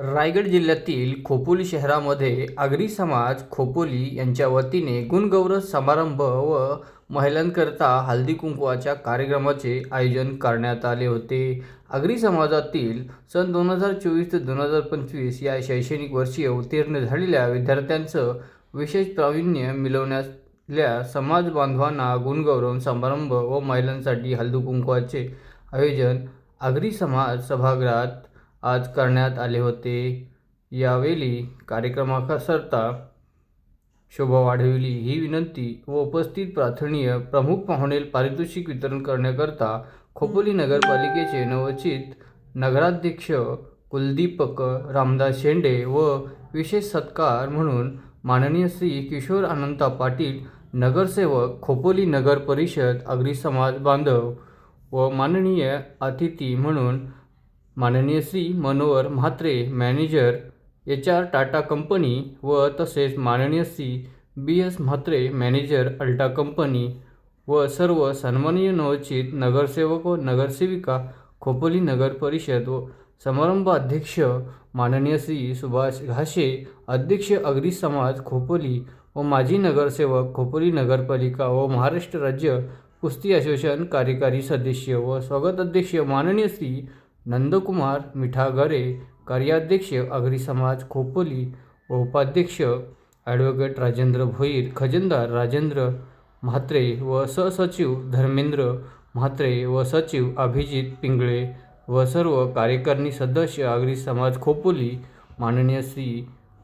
रायगड जिल्ह्यातील खोपोली शहरामध्ये आगरी समाज खोपोली यांच्या वतीने गुणगौरव समारंभ व महिलांकरता हळदी कुंकवाच्या कार्यक्रमाचे आयोजन करण्यात आले होते. आगरी समाजातील सन 2024 ते 2025 या शैक्षणिक वर्षी उत्तीर्ण झालेल्या विद्यार्थ्यांचं विशेष प्रावीण्य मिळवण्यातल्या समाज बांधवांना गुणगौरव समारंभ व महिलांसाठी हळदी कुंकवाचे आयोजन आगरी समाज सभागृहात आज करण्यात आले होते. यावेळी कार्यक्रमाकरता शोभा वाढविली ही विनंती व उपस्थित प्रार्थनीय प्रमुख पाहुणे पारितोषिक वितरण करण्याकरता खोपोली नगरपालिकेचे नवोचित नगराध्यक्ष कुलदीपक रामदास शेंडे व विशेष सत्कार म्हणून माननीय श्री किशोर अनंता पाटील नगरसेवक खोपोली नगर परिषद आगरी समाज बांधव व माननीय अतिथी म्हणून माननीय Shri Manohar Mhatre manager HR Tata company व तसेच माननीय Shri BS Mhatre manager Alta company व सर्व सन्माननीय नवोचित नगरसेवक व नगरसेविका खोपोली नगर परिषद व समारंभ अध्यक्ष माननीय श्री सुभाष घाशे अध्यक्ष आगरी समाज खोपोली व माजी नगरसेवक खोपोली नगरपालिका व महाराष्ट्र राज्य कुस्ती असोसिएशन कार्यकारी सदस्य व स्वागत अध्यक्ष माननीय श्री नंदकुमार मिठागरे कार्याध्यक्ष आगरी समाज खोपोली व उपाध्यक्ष ॲडव्होकेट राजेंद्र भोईर खजिनदार राजेंद्र म्हात्रे व सहसचिव धर्मेंद्र म्हात्रे व सचिव अभिजित पिंगळे व सर्व कार्यकारिणी सदस्य आगरी समाज खोपोली माननीय श्री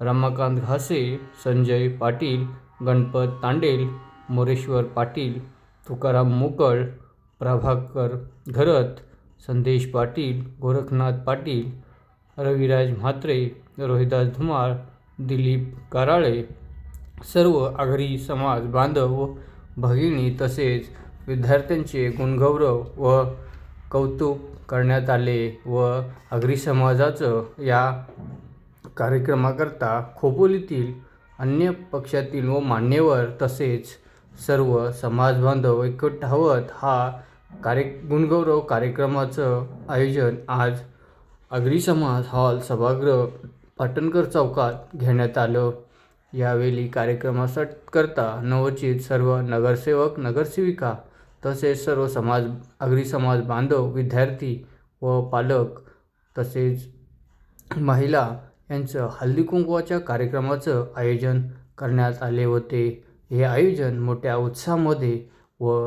रमाकांत घासे संजय पाटील गणपत तांडेल मोरेश्वर पाटील तुकाराम मोकळ प्रभाकर घरत संदेश पाटील गोरखनाथ पाटील रविराज म्हात्रे रोहिदास धुमाळ दिलीप कराळे सर्व आगरी समाज बांधव व भगिनी तसेच विद्यार्थ्यांचे गुणगौरव व कौतुक करण्यात आले व आगरी समाजाचं या कार्यक्रमाकरता खोपोलीतील अन्य पक्षातील व मान्यवर तसेच सर्व समाज बांधव एकत्र होत हा गुणगौरव कार्यक्रमाचं आयोजन आज आगरी समाज हॉल सभागृह पाटणकर चौकात घेण्यात आलं. यावेळी कार्यक्रमाकरता नवोचित सर्व नगरसेवक नगरसेविका तसेच सर्व आगरी समाज बांधव विद्यार्थी व पालक तसेच महिला यांचं हळदी कुंकवाच्या कार्यक्रमाचं आयोजन करण्यात आले होते. हे आयोजन मोठ्या उत्साहामध्ये व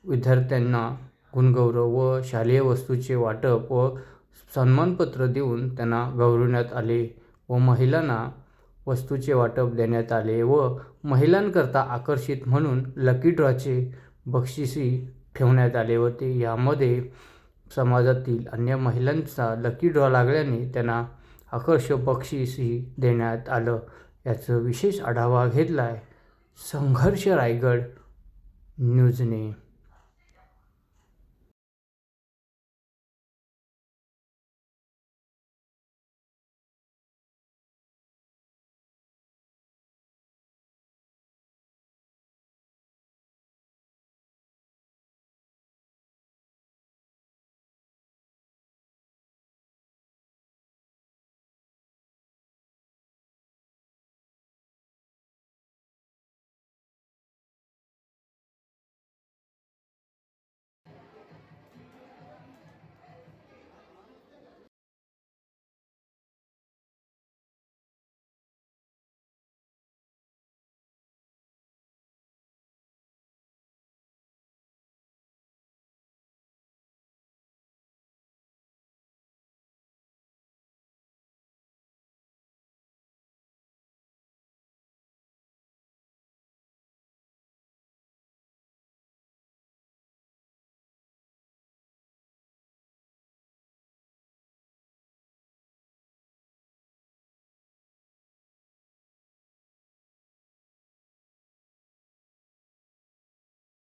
विद्यार्थ्यांना गुणगौरव व शालेय वस्तूचे वाटप व सन्मानपत्र देऊन त्यांना गौरवण्यात आले व महिलांना वस्तूचे वाटप देण्यात आले व महिलांकरता आकर्षित म्हणून लकी ड्रॉचे बक्षिसी ठेवण्यात आले होते. यामध्ये समाजातील अन्य महिलांचा लकी ड्रॉ लागल्याने त्यांना आकर्षक बक्षिसी देण्यात आलं. याचं विशेष आढावा घेतला आहे संघर्ष रायगड न्यूजने.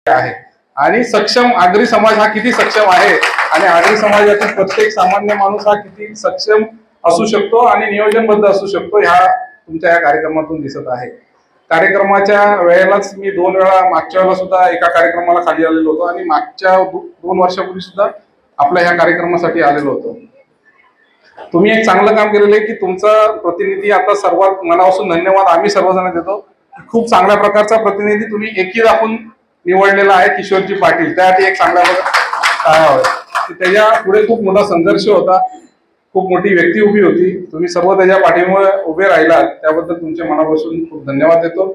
आहे आणि सक्षम आगरी समाज हा किती सक्षम आहे आणि आगरी समाजातील प्रत्येक सामान्य माणूस हा किती सक्षम असू शकतो आणि नियोजनबद्ध असू शकतो ह्या तुमच्या या कार्यक्रमातून दिसत आहे. कार्यक्रमाच्या वेळेलाच मी 2 वेळा मागच्या वेळेला सुद्धा एका कार्यक्रमाला खाली आलेलो होतो आणि मागच्या 2 वर्षापूर्वी सुद्धा आपल्या ह्या कार्यक्रमासाठी आलेलो होतो. तुम्ही एक चांगलं काम केलेलं आहे की तुमचा प्रतिनिधी आता सर्वात मनापासून धन्यवाद आम्ही सर्वजण देतो. खूप चांगल्या प्रकारचा प्रतिनिधी तुम्ही एकी दाखवून निवडलेला आहे किशोरजी पाटील. त्यासाठी एक चांगल्या त्याच्या पुढे खूप मोठा संघर्ष होता, खूप मोठी व्यक्ती उभी होती. तुम्ही सर्व त्याच्या पाठीमुळे उभे राहिलात त्याबद्दल तुमचे मनापासून खूप धन्यवाद देतो.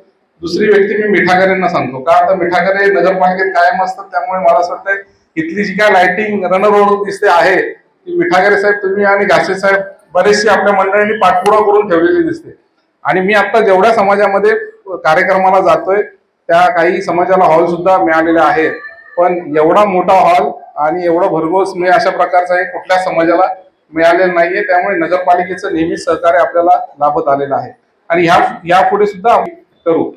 दुसरी व्यक्ती मी मिठागरेंना सांगतो का आता मिठागरे नगरपालिकेत कायम असतात, त्यामुळे मला असं वाटतं इथली जी काय लाइटिंग रन रोड दिसते आहे ती मिठागरे साहेब तुम्ही आणि घासे साहेब बरेचशी आपल्या मंडळींनी पाठपुरावा करून ठेवलेली दिसते. आणि मी आता जेवढ्या समाजामध्ये कार्यक्रमाला जातोय त्या काही समाजाला हॉल सुद्धा मिळालेले आहेत, पण एवढा मोठा हॉल आणि एवढा भरघोस मी अशा प्रकारचा एक कुठल्या समाजाला मिळालेलं नाहीये. त्यामुळे नगरपालिकेचं नेहमीच सहकार्य आपल्याला लाभत आलेलं आहे आणि यापुढे सुद्धा आम्ही करू.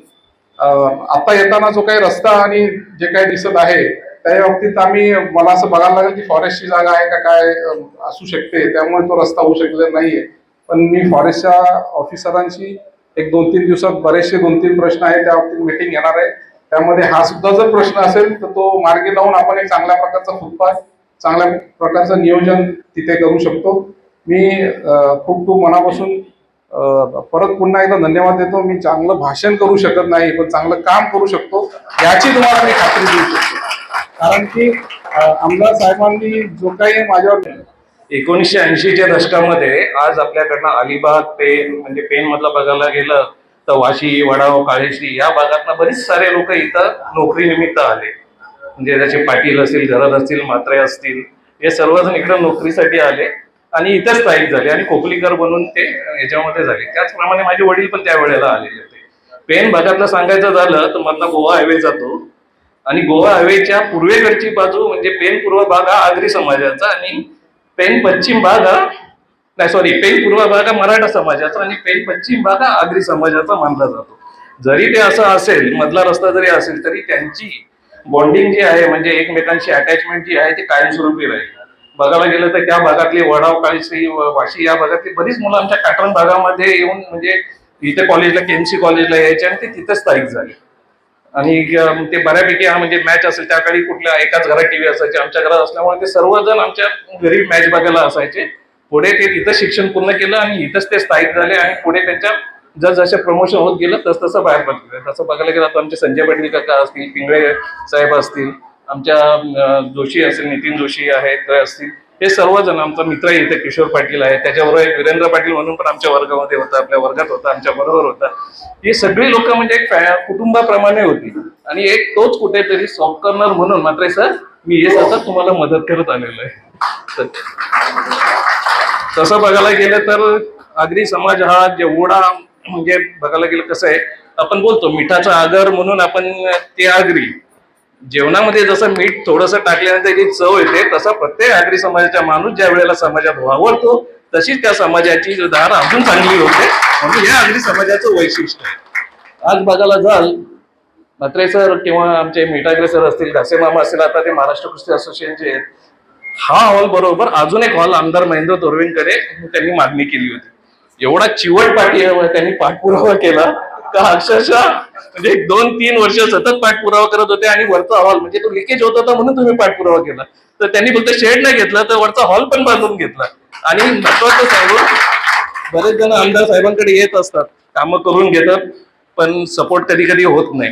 आता येताना जो काही रस्ता आणि जे काही दिसत आहे त्या बाबतीत आम्ही मला असं बघायला लागेल की फॉरेस्टची जागा आहे का काय असू शकते, त्यामुळे तो रस्ता होऊ शकलेला नाहीये. पण मी फॉरेस्टच्या ऑफिसरांशी एक 2-3 दिवसात बरेचसे 2-3 प्रश्न आहेत त्या बाबतीत मीटिंग घेणार आहे. त्यामध्ये हा सुद्धा जर प्रश्न असेल तर तो मार्गी लावून आपण एक चांगल्या प्रकारचा फुटपाथ चांगल्या प्रकारचं नियोजन तिथे करू शकतो. मी खूप खूप मनापासून परत पुन्हा एकदा धन्यवाद देतो. मी चांगलं भाषण करू शकत नाही पण चांगलं काम करू शकतो याची तुम्हाला मी खात्री देऊ शकतो. कारण की आमदार साहेबांनी जो काही माझ्यावर 1980च्या दशकामध्ये आज आपल्याकडनं अलिबाग पेन म्हणजे पेन मधलं बघायला गेलं तर वाशी, वडाव, काळेश्री या भागातनं बरीच सारे लोक इथं नोकरी निमित्त आले. म्हणजे त्याचे पाटील असतील, घरात असतील, म्हात्रे असतील, हे सर्वजण इकडे नोकरीसाठी आले आणि इथेच स्थायिक झाले आणि कोकलीकर बनून ते याच्यामध्ये झाले. त्याचप्रमाणे माझे वडील पण त्या वेळेला आलेले होते. पेन भागातलं सांगायचं झालं तर मधला गोवा हायवे जातो आणि गोवा हायवेच्या पूर्वेकडची बाजू म्हणजे पेन पूर्व भाग हा आगरी समाजाचा आणि पेन पश्चिम भाग हा पेन पूर्व भाग हा मराठा समाजाचा आणि पेन पश्चिम भाग हा आगरी समाजाचा मानला जातो. जरी ते असं असेल, मधला रस्ता जरी असेल तरी त्यांची बॉन्डिंग जी आहे म्हणजे एकमेकांची अटॅचमेंट जी आहे ती कायमस्वरूपी राहील. बघायला गेलं तर त्या भागातली वडाव, काळेश्री, वाशी या भागातली बरीच मुलं आमच्या पॅटर्न भागामध्ये येऊन म्हणजे इथे कॉलेजला केएमसी कॉलेजला यायचे आणि ते तिथे स्थायिक झाले. आणि ते बऱ्यापैकी म्हणजे मॅच असेल त्या काळी कुठल्या एकाच घरात टीव्ही असायचे, आमच्या घरात असल्यामुळे ते सर्वजण आमच्या घरी मॅच बघायला असायचे. पुढे ते तिथं शिक्षण पूर्ण केलं आणि इथंच ते स्थायिक झाले आणि पुढे त्यांच्या जसं प्रमोशन होत गेलं तसं बाहेर पडलं. तसं बघायला गेलं तर आमचे संजय पाटील काका असतील, पिंगळे साहेब असतील, आमच्या जोशी असतील, नितीन जोशी आहेत असतील, हे सर्वजण आमचा मित्र इथे किशोर पाटील आहे, त्याच्याबरोबर एक वीरेंद्र पाटील म्हणून पण आमच्या वर्गामध्ये होता, आपल्या वर्गात होता, आमच्या बरोबर होता. ही सगळी लोक म्हणजे एक कुटुंबाप्रमाणे होती आणि एक तोच कुठेतरी सॉफ्ट कॉर्नर म्हणून मात्र सर मी हे सतत तुम्हाला मदत करत आलेलो आहे. तसं बघायला गेलं तर आगरी समाज हा जेवढा म्हणजे बघायला गेलं कसं आहे, आपण बोलतो मिठाचा आगर म्हणून आपण ते आगरी जेवणामध्ये जसं मीठ थोडंसं टाकल्यानंतर जी चव येते तसा प्रत्येक आगरी समाजाचा माणूस ज्या वेळेला समाजात वावरतो तशीच त्या समाजाची धार अजून चांगली होते. म्हणून या आगरी समाजाचं वैशिष्ट्य आहे. आज बघायला जाल म्हात्रे सर किंवा आमचे मिठागरे सर असतील, घासे मामा असतील, आता ते महाराष्ट्र कुस्ती असोसिएशनचे आहेत. हा हॉल बरोबर अजून एक हॉल आमदार महेंद्र तोरवेंकडे त्यांनी मागणी केली होती. एवढा चिवट त्यांनी पाठपुरावा केला का अक्षरशः म्हणजे 2-3 वर्ष सतत पाठपुरावा करत होते आणि वरचा हॉल म्हणजे तो लिकेज होत होता म्हणून तुम्ही पाठपुरावा केला, तर त्यांनी फक्त शेड नाही घेतला तर वरचा हॉल पण बांधून घेतला. आणि महत्वाचं सांगू, बरेच जण आमदार साहेबांकडे येत असतात, कामं करून घेतात पण सपोर्ट कधी कधी होत नाही.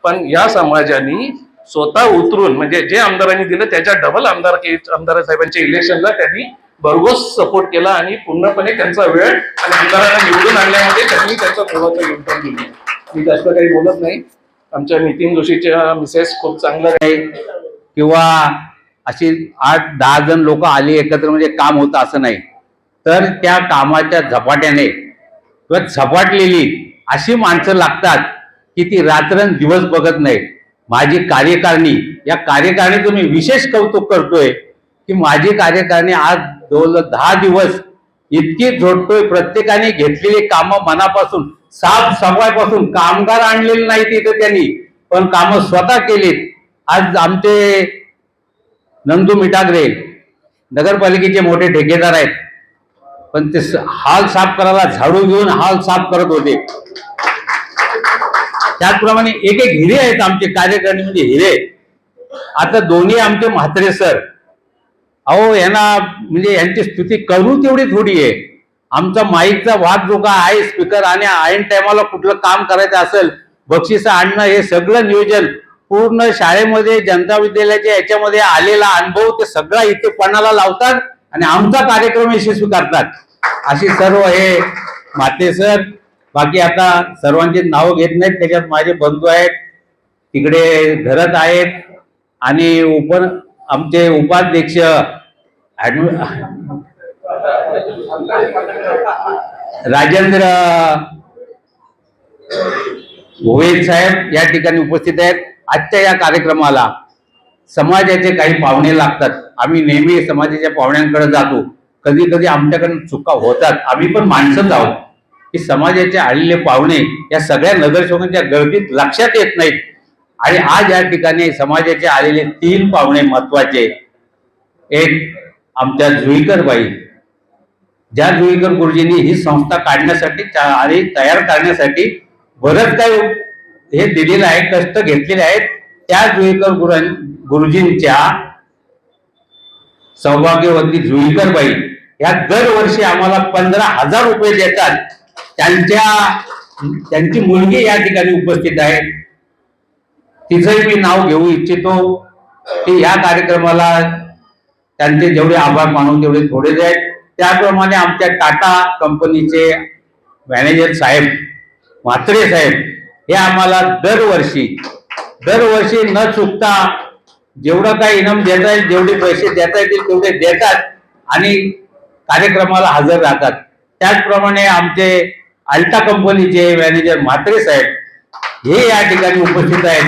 पण या समाजाने स्वतः उतरून म्हणजे जे आमदारांनी दिलं त्याच्या डबल आमदार साहेबांच्या इलेक्शनला त्यांनी भरघोस सपोर्ट केला आणि पूर्णपणे त्यांचा वेळ आणि आमदारांना निवडून आणण्यामध्ये त्यांनी त्यांचं महत्वाचं योगदान दिलं. मी जास्त काही बोलत नाही. आमच्या नितीन जोशीच्या मिसेस खूप चांगलं आहे किंवा अशी 8-10 जण लोक आली एकत्र म्हणजे काम होतं असं नाही, तर त्या कामाच्या झपाट्याने किंवा झपाटलेली अशी माणसं लागतात की ती रात्रंदिवस बघत नाही. माझी कार्यकारिणी, या कार्यकारिणीचं मी विशेष कौतुक करतोय की माझी कार्यकारिणी आज 10 दिवस इतकी झोडतोय. प्रत्येकाने घेतलेली कामं मनापासून, साफ सफाईपासून, कामगार आणलेले नाही तिथे त्यांनी पण कामं स्वतः केलीत. आज आमचे नंदू मिठागरे नगरपालिकेचे मोठे ठेकेदार आहेत, पण ते हॉल साफ करायला झाडू घेऊन हॉल साफ करत होते. त्याचप्रमाणे एक एक हिरे आहेत आमचे कार्यकारिणी म्हणजे हिरे. आता दोन्ही आमचे म्हात्रे सर अहो यांना म्हणजे यांची स्तुती करू तेवढी थोडी आहे. आमचा माईकचा वाद जो का आहे स्पीकर आणि ऐन टायमाला कुठलं काम करायचं असेल बक्षीस आणणं हे सगळं नियोजन पूर्ण शाळेमध्ये जनता विद्यालयाच्या याच्यामध्ये आलेला अनुभव ते सगळा इथे पणाला लावतात आणि आमचा कार्यक्रम यशस्वी करतात. अशी सर्व हे माते सर. बाकी आता सर्वांची नावं घेत नाहीत, त्याच्यात माझे बंधू आहेत तिकडे धरत आहेत आणि आमचे उपाध्यक्ष राजेंद्र भोईर साहेब या ठिकाणी उपस्थित आहेत. आजच्या या कार्यक्रमाला समाजाचे काही पाहुणे लागतात. आम्ही नेहमी समाजाच्या पाहुण्यांकडे जातो. कधी कधी आमच्याकडून चुका होतात, आम्ही पण माणसंच आहोत. की समाजाचे आलेले पाहुणे या सगळ्या नगरसेवकांच्या गर्दीत लक्षात येत नाहीत. आणि आज या ठिकाणी समाजाचे आलेले 3 पाहुणे महत्वाचे. एक आमच्या जुईकर बाई, ज्या जुईकर गुरुजींनी ही संस्था काढण्यासाठी आणि तयार करण्यासाठी बरंच काही हे दिलेलं आहे, कष्ट घेतलेले आहेत. त्या जुईकर गुरुजींच्या सौभाग्यवती जुईकर बाई या दरवर्षी आम्हाला 15,000 रुपये देतात. त्यांची मुलगी या ठिकाणी उपस्थित आहे, तिचंही मी नाव घेऊ इच्छितो की या कार्यक्रमाला त्यांचे जेवढे आभार मानून तेवढे थोडेच आहेत. त्याप्रमाणे आमच्या टाटा कंपनीचे मॅनेजर साहेब म्हात्रे साहेब हे आम्हाला दरवर्षी न चुकता जेवढं काही इनाम देता येईल, जेवढे पैसे देता येतील तेवढे देतात आणि कार्यक्रमाला हजर राहतात. त्याचप्रमाणे आमचे अल्टा कंपनीचे मॅनेजर म्हात्रे साहेब हे या ठिकाणी उपस्थित आहेत,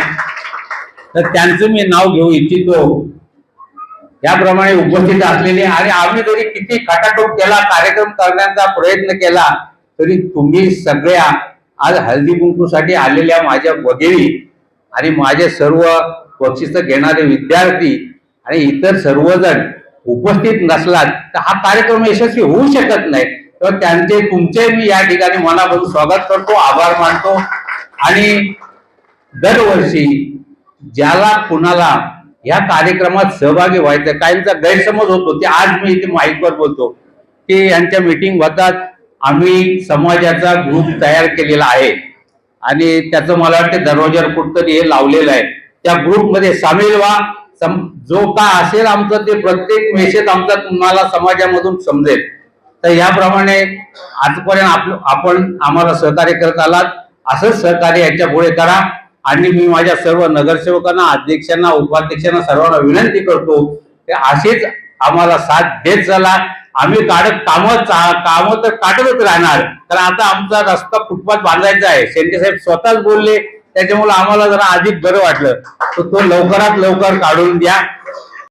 तर त्यांचं मी नाव घेऊ इच्छितो. याप्रमाणे उपस्थित असलेले आणि आम्ही जरी किती खटाटोप केला, कार्यक्रम करण्याचा प्रयत्न केला, तरी तुम्ही सगळ्या आज हळदी कुंकूसाठी आलेल्या माझ्या भगिनी आणि माझे सर्व बक्षीस घेणारे विद्यार्थी आणि इतर सर्वजण उपस्थित नसलात तर हा कार्यक्रम यशस्वी होऊ शकत नाही. तर तुमचे मी या ठिकाणी मनापासून स्वागत करतो, आभार मानतो. आणि दरवर्षी ज्याला कुणाला या कार्यक्रमात सहभागी व्हायचं, काहींचा गैरसमज होतो, ते आज मी इथे माईकवर बोलतो की यांच्या मीटिंग होतात. आम्ही समाजाचा ग्रुप तयार केलेला आहे आणि त्याचं मला वाटतं दरवाजावर कुठतरी हे लावलेलं आहे. त्या ग्रुपमध्ये सामील व्हा. जो का असेल आमचं ते प्रत्येक मेसेज आमचा तुम्हाला समाजामधून समजेल. तर याप्रमाणे आजपर्यंत आपण आम्हाला सहकार्य करत आलात, असंच सहकार्य याच्या पुढे करा. आणि मी माझ्या सर्व नगरसेवकांना, अध्यक्षांना, उपाध्यक्षांना सर्वांना विनंती करतो की अशीच आम्हाला साथ देत चला. आम्ही काम तर काढतच राहणार. तर आता आमचा रस्ता फुटपाथ बांधायचा आहे, शेंडे साहेब स्वतःच बोलले, त्याच्यामुळे आम्हाला जरा अधिक बरं वाटलं. तर तो लवकरात लवकर काढून द्या.